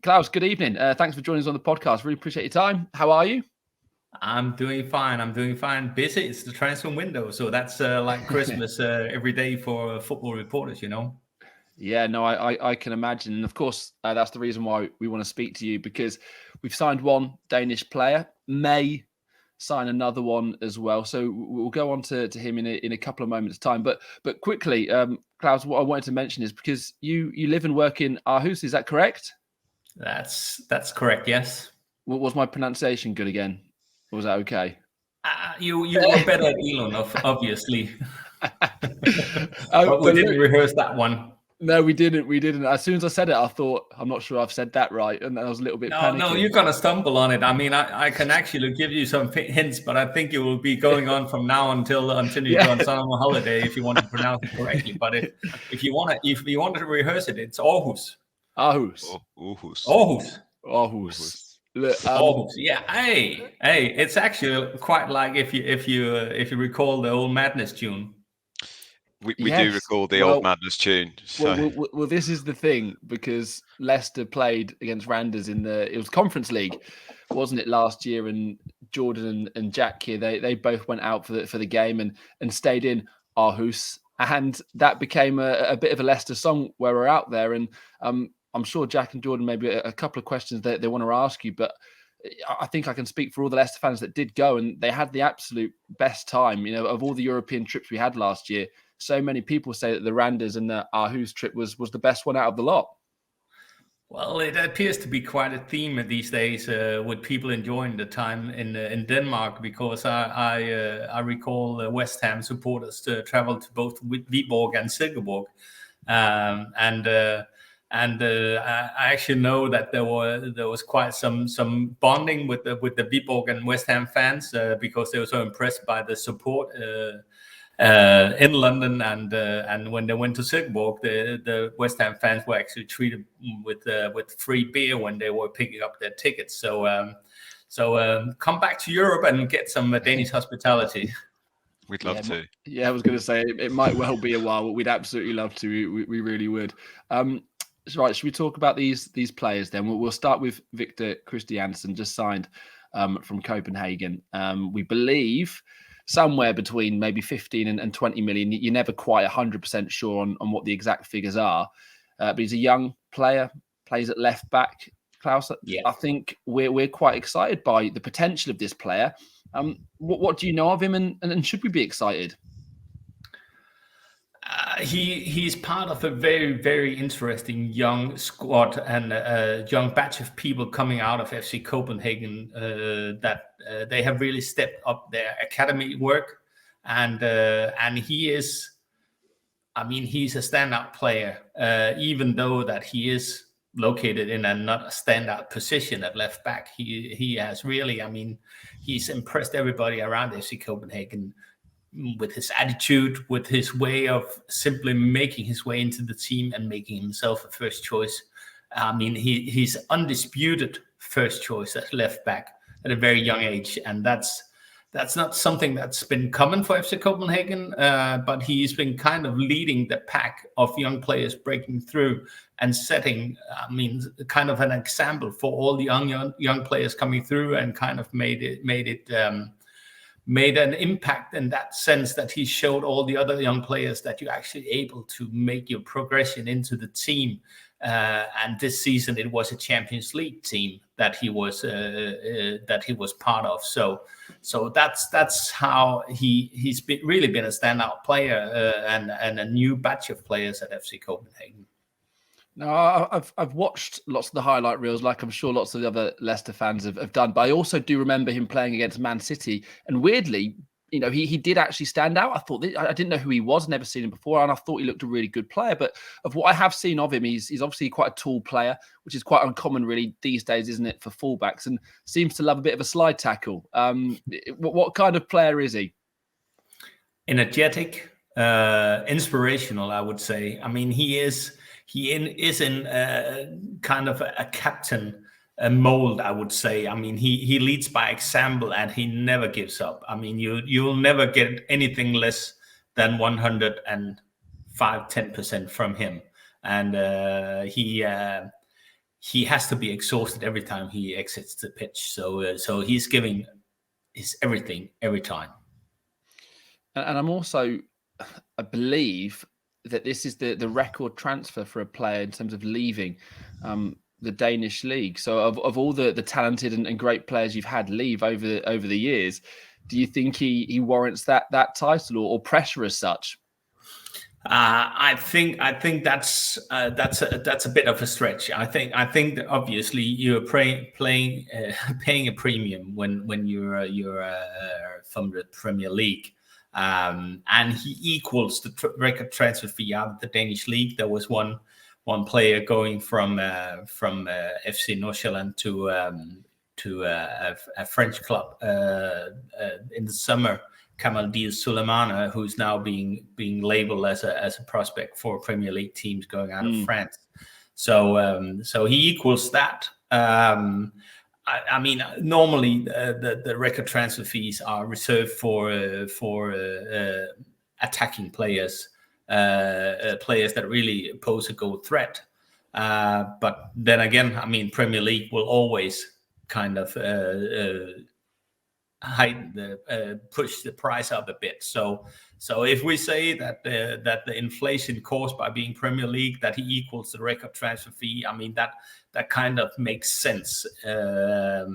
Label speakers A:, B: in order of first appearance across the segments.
A: Klaus, good evening. Thanks for joining us on the podcast. Really appreciate your time. How are you?
B: I'm doing fine. Busy. It's the transfer window, so that's like Christmas every day for football reporters,
A: Yeah, no, I can imagine. And of course, that's the reason why we want to speak to you, because we've signed one Danish player, may sign another one as well. So we'll go on to him in a couple of moments' time. But quickly, Klaus, what I wanted to mention is because you live and work in Aarhus, is that correct?
B: That's correct, yes.
A: Was my pronunciation good again? Or was that okay?
B: You were better at Egelund, obviously.
A: Oh,
B: but we didn't rehearse that one.
A: No, we didn't. As soon as I said it, I thought, I'm not sure I've said that right. And I was a little bit panicking.
B: No, you're going to stumble on it. I mean, I can actually give you some hints, but I think it will be going on from now until you go on summer holiday if you want to pronounce it correctly. But if you want to rehearse it, it's Aarhus.
A: Aarhus.
B: Aarhus. Yeah. Hey, it's actually quite like if you recall the Old Madness tune.
C: We do recall the Old Madness tune. So.
A: Well, this is the thing, because Leicester played against Randers it was Conference League, wasn't it, last year? And Jordan and Jack here, they both went out for the game and stayed in Aarhus, and that became a bit of a Leicester song where we're out there. And I'm sure Jack and Jordan, maybe a couple of questions that they want to ask you, but I think I can speak for all the Leicester fans that did go, and they had the absolute best time. Of all the European trips we had last year, so many people say that the Randers and the Aarhus trip was the best one out of the lot.
B: Well, it appears to be quite a theme these days with people enjoying the time in Denmark, because I recall West Ham supporters to travel to both Viborg and Silkeborg, and I actually know that there was quite some bonding with the Viborg and West Ham fans because they were so impressed by the support in London, and when they went to Silkeborg, the West Ham fans were actually treated with free beer when they were picking up their tickets. So come back to Europe and get some Danish hospitality.
C: We'd love to.
A: Yeah, I was going to say it might well be a while, but we'd absolutely love to. We really would. Right, should we talk about these players then? We'll start with Victor Kristiansen, just signed from Copenhagen. We believe somewhere between maybe 15 and 20 million. You're never quite 100% sure on what the exact figures are. But he's a young player, plays at left back. Klaus, yeah. I think we're quite excited by the potential of this player. What do you know of him, and should we be excited?
B: He's part of a very, very interesting young squad and a young batch of people coming out of FC Copenhagen that they have really stepped up their academy work, and he is, he's a standout player, even though that he is located in not a standout position at left back. He has really, he's impressed everybody around FC Copenhagen with his attitude, with his way of simply making his way into the team and making himself a first choice. He's undisputed first choice at left back at a very young age, and that's not something that's been common for FC Copenhagen, but he's been kind of leading the pack of young players breaking through and setting, kind of an example for all the young players coming through, and kind of made an impact in that sense that he showed all the other young players that you're actually able to make your progression into the team. And this season it was a Champions League team that he was part of. So that's how he's really been a standout player and a new batch of players at FC Copenhagen.
A: No, I've watched lots of the highlight reels, like I'm sure lots of the other Leicester fans have done. But I also do remember him playing against Man City, and weirdly, he did actually stand out. I didn't know who he was, never seen him before, and I thought he looked a really good player. But of what I have seen of him, he's obviously quite a tall player, which is quite uncommon really these days, isn't it, for fullbacks? And seems to love a bit of a slide tackle. What kind of player is he?
B: Energetic, inspirational, I would say. He is in kind of a captain mold, I would say. He leads by example, and he never gives up. You'll never get anything less than 105-10% from him. And he has to be exhausted every time he exits the pitch. So he's giving his everything every time.
A: And I'm also, I believe that this is the record transfer for a player in terms of leaving the Danish league. So of all the talented and great players you've had leave over the years, do you think he warrants that title or pressure as such?
B: I think that's a bit of a stretch. I think that obviously you're paying a premium when you're from the Premier League, and he equals the record transfer fee out of the Danish league. There was one player going from FC Nordsjælland to a French club in the summer. Kamaldeen Sulemana, who's now being labeled as a prospect for Premier League teams going out of France. So he equals that. I mean, normally the record transfer fees are reserved for attacking players, players that really pose a goal threat. But then again, I mean, Premier League will always kind of push the price up a bit. So if we say that the inflation caused by being Premier League, that he equals the record transfer fee, I mean that kind of makes sense. That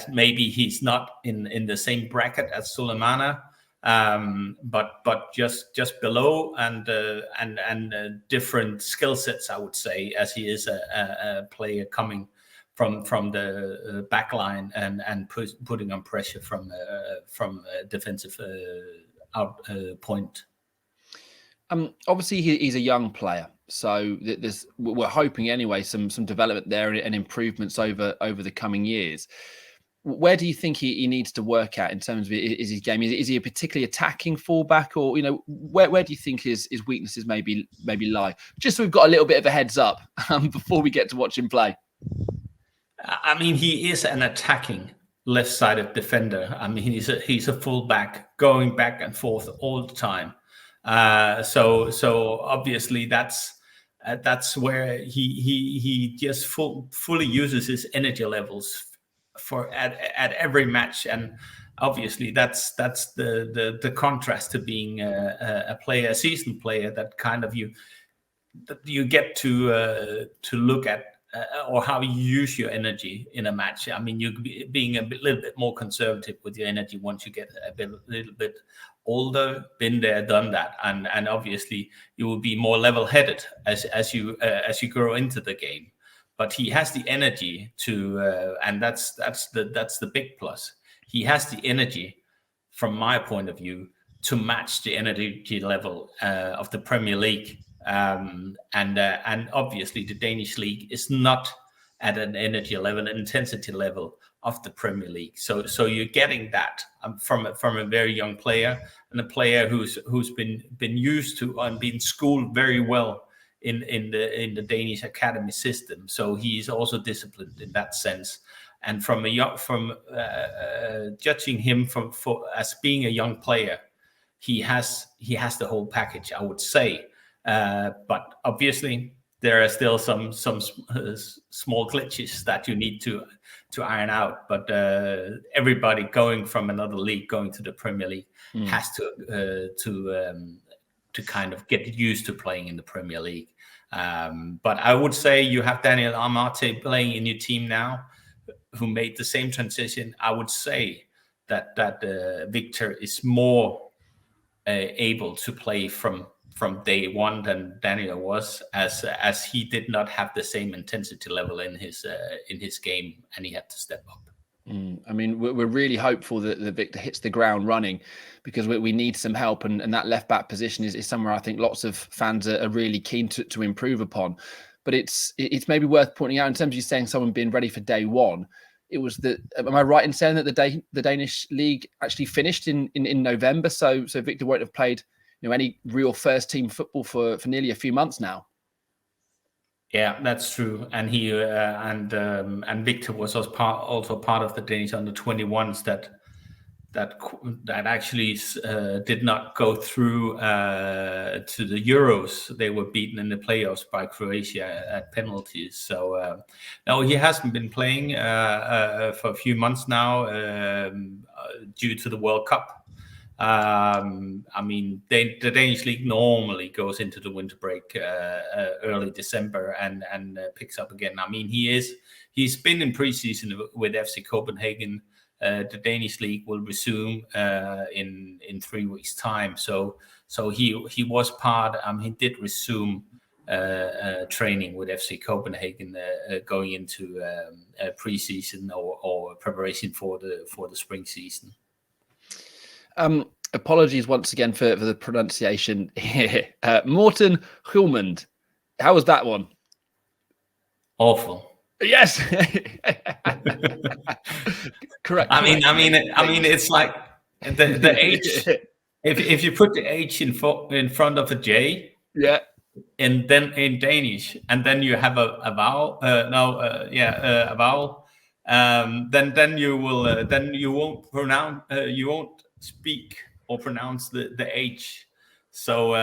B: maybe he's not in the same bracket as Sulemana, but just below, and different skill sets, I would say, as he is a player coming from the back line and putting on pressure from defensive point.
A: Obviously he's a young player, so we're hoping anyway some development there and improvements over the coming years. Where do you think he needs to work at in terms of his game? Is he a particularly attacking fullback, or where do you think his weaknesses maybe lie? Just so we've got a little bit of a heads up before we get to watch him play.
B: I mean, he is an attacking left-sided defender. I mean, he's a fullback going back and forth all the time. So obviously that's where he just fully uses his energy levels at every match, and obviously that's the contrast to being a seasoned player, that kind of you get to look at. Or how you use your energy in a match. I mean, you're being a little bit more conservative with your energy once you get a little bit older, been there, done that, and obviously you will be more level-headed as you grow into the game. But he has the energy to, and that's the big plus. He has the energy, from my point of view, to match the energy level of the Premier League. And obviously the Danish league is not at an energy level, an intensity level of the Premier League. So you're getting that from a very young player, and a player who's been used to and been schooled very well in the Danish academy system. So he's also disciplined in that sense. And judging him as being a young player, he has the whole package, I would say. But obviously there are still some small glitches that you need to iron out. But everybody going from another league going to the Premier League has to kind of get used to playing in the Premier League. But I would say you have Daniel Amate playing in your team now, who made the same transition. I would say that Victor is more able to play from day one than Daniel was, as he did not have the same intensity level in his game, and he had to step up.
A: I mean, we're really hopeful that Victor hits the ground running, because we need some help, and that left back position is somewhere I think lots of fans are really keen to improve upon. But it's maybe worth pointing out, in terms of you saying someone being ready for day one, it was am I right in saying that the Danish league actually finished in November? So Victor won't have played any real first team football for nearly a few months now.
B: Yeah, that's true. And he and Victor was also part of the Danish under 21s actually did not go through to the Euros. They were beaten in the playoffs by Croatia at penalties. So no, he hasn't been playing for a few months now due to the World Cup. I mean, the Danish league normally goes into the winter break early December and picks up again. I mean, he's been in preseason with FC Copenhagen. The Danish league will resume in 3 weeks' time. So he was part. He did resume training with FC Copenhagen going into preseason or preparation for the spring season.
A: Apologies once again for the pronunciation here. Morten Hjulmand, how was that one?
B: Awful.
A: Yes. Correct.
B: I mean, it's like the H. If you put the H in front of a J,
A: yeah,
B: and then in Danish, and then you have a vowel. A vowel. Then you will. Then you won't pronounce. You won't speak or pronounce the H. So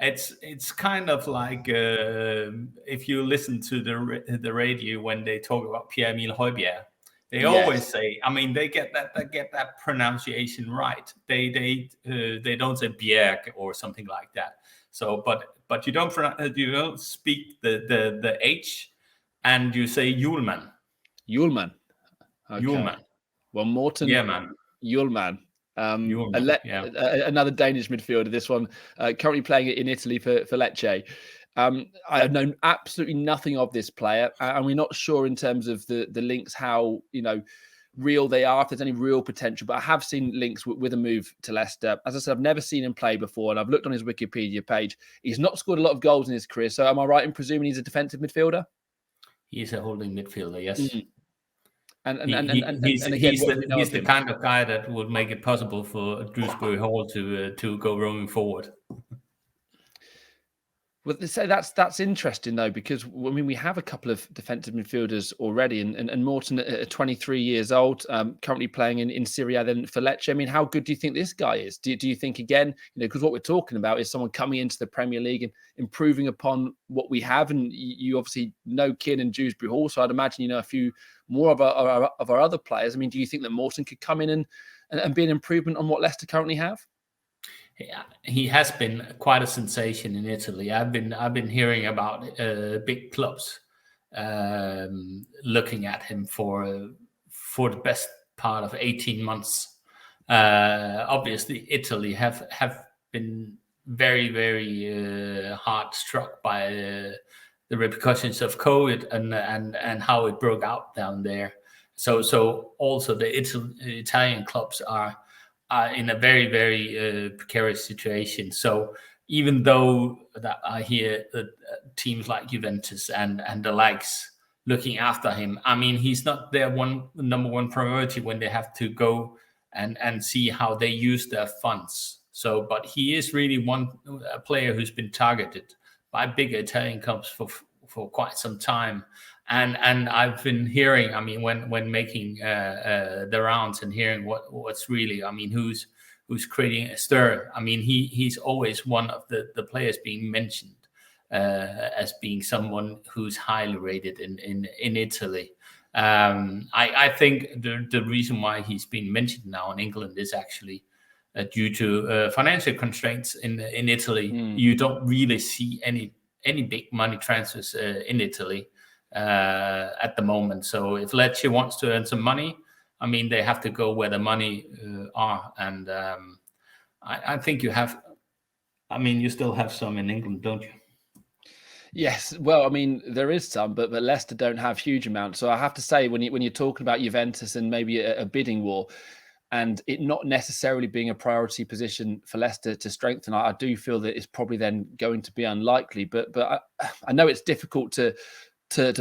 B: it's kind of like if you listen to the radio when they talk about Pierre-Emile Højbjerg, they always say, I mean, they get that pronunciation right. They don't say Bjerg or something like that. So but you don't speak the H, and you say Hjulmand.
A: Okay.
B: Hjulmand.
A: Well, Morten.
B: Yeah, man.
A: Hjulmand. Another Danish midfielder. This one currently playing in Italy for Lecce. I have known absolutely nothing of this player, and we're not sure in terms of the links, how real they are, if there's any real potential. But I have seen links with a move to Leicester. As I said, I've never seen him play before, and I've looked on his Wikipedia page. He's not scored a lot of goals in his career. So am I right in presuming he's a defensive midfielder?
B: He's a holding midfielder, yes.
A: Mm-hmm.
B: He's the kind of guy that would make it possible for Dewsbury Hall to go roaming forward.
A: Well, they say that's interesting though, because I mean we have a couple of defensive midfielders already, and Morten at 23 years old, currently playing in Serie A then for Lecce. I mean, how good do you think this guy is? Do you think, again, because what we're talking about is someone coming into the Premier League and improving upon what we have, and you obviously know Keane and Dewsbury Hall, so I'd imagine a few more of our other players. I mean, do you think that Morten could come in and be an improvement on what Leicester currently have?
B: Yeah, he has been quite a sensation in Italy. I've been hearing about big clubs looking at him for the best part of 18 months. Obviously, Italy have been very, very hard struck by the repercussions of COVID and how it broke out down there. So also the Italian clubs are in a very, very precarious situation. So even though that I hear teams like Juventus and the likes looking after him, I mean, he's not their number one priority when they have to go and see how they use their funds. So, but he is really a player who's been targeted by big Italian clubs for quite some time. And I've been hearing, I mean, when making the rounds and hearing what's really, I mean, who's creating a stir. I mean, he's always one of the players being mentioned as being someone who's highly rated in Italy. I think the reason why he's been mentioned now in England is actually due to financial constraints in Italy. You don't really see any big money transfers in Italy at the moment. So if Lecce wants to earn some money, I mean, they have to go where the money are. And I think you still have some in England, don't you?
A: Yes, well, I mean, there is some, but Leicester don't have huge amounts. So I have to say, when you're talking about Juventus and maybe a bidding war, and it not necessarily being a priority position for Leicester to strengthen, I do feel that it's probably then going to be unlikely. But I know it's difficult to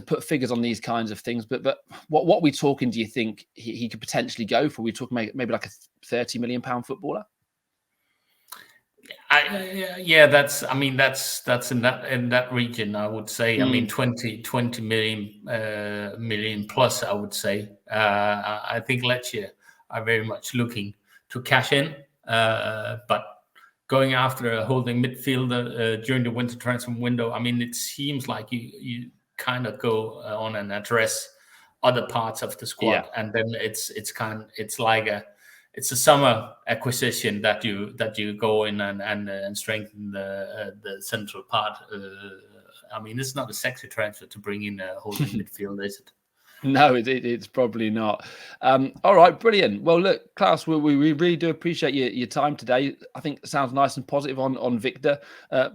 A: put figures on these kinds of things. But what we talking? Do you think he could potentially go for? We talking maybe like a £30 million footballer?
B: That's in that region, I would say. I mean, 20 million plus, I would say. I think Lecce very much looking to cash in, but going after a holding midfielder during the winter transfer window, I mean, it seems like you kind of go on and address other parts of the squad, and then it's a summer acquisition that you go in and strengthen the central part. I mean, it's not a sexy transfer to bring in a holding midfielder, is it?
A: No, it's probably not. All right, brilliant. Well, look, Klaus, we really do appreciate your time today. I think it sounds nice and positive on Victor.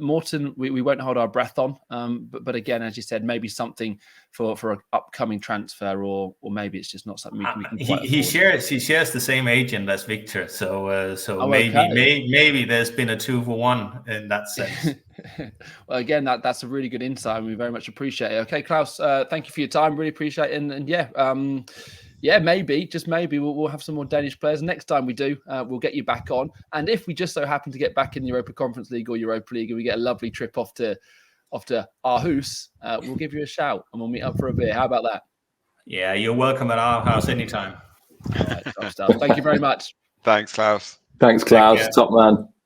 A: Morten, we won't hold our breath on. But again, as you said, maybe something for an upcoming transfer, or maybe it's just not something we can quite
B: he shares the same agent as Victor, so
A: okay.
B: maybe there's been a 2-for-1 in that sense.
A: Well, again, that's a really good insight, and we very much appreciate it. Okay, Klaus, thank you for your time. Really appreciate it. And maybe, just maybe, we'll have some more Danish players. Next time we do, we'll get you back on. And if we just so happen to get back in the Europa Conference League or Europa League, and we get a lovely trip off to Aarhus, we'll give you a shout and we'll meet up for a beer. How about that?
B: Yeah, you're welcome at our house anytime.
A: All right, top stuff. Thank you very much.
C: Thanks, Klaus.
D: Thanks, Klaus. Top man.